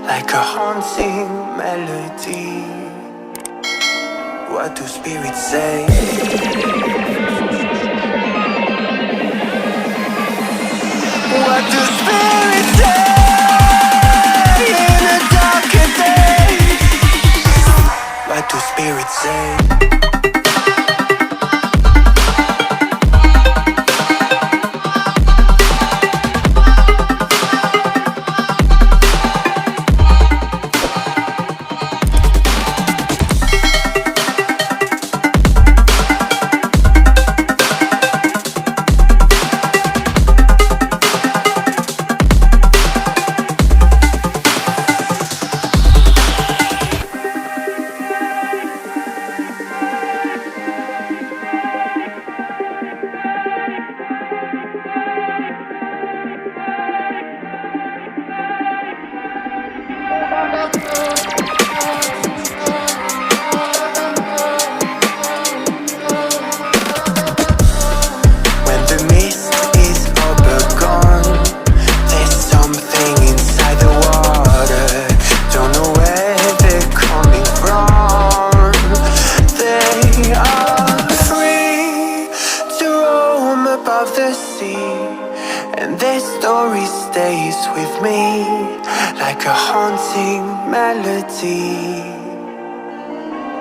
like a haunting melody. What do spirits say? What do spirits say in a darker day? What do spirits say?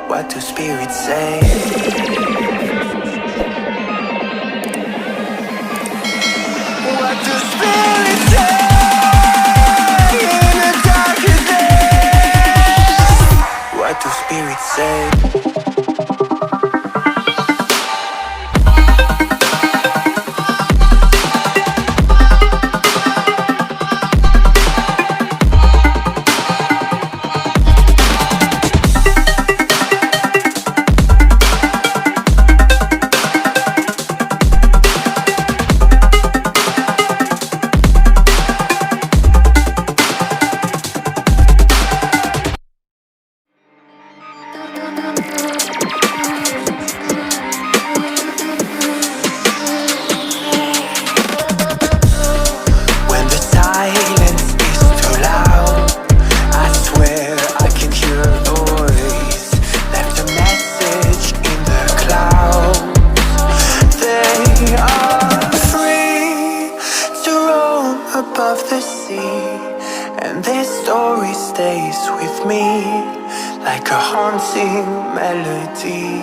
What do spirits say? What do spirits say in a darker day? What do spirits say? Like a haunting melody.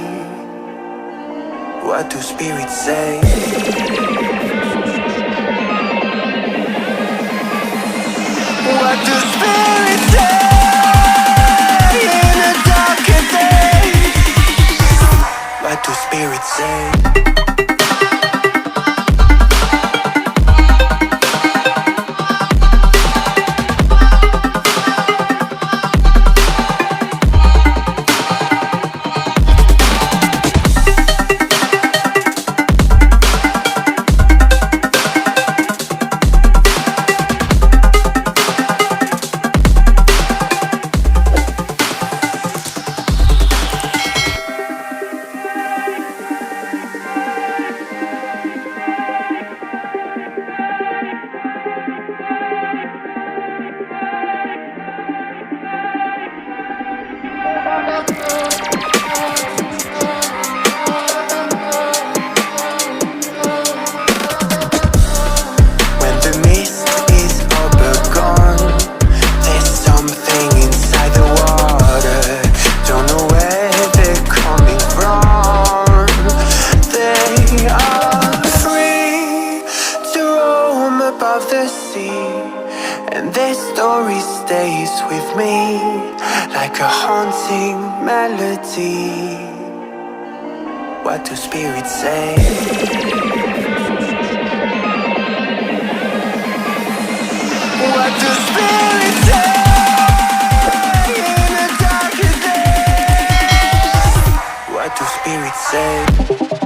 What do spirits say? What do spirits say in a darker day? What do spirits say? Like a haunting melody. What do spirits say? What do spirits say in a darker day? What do spirits say?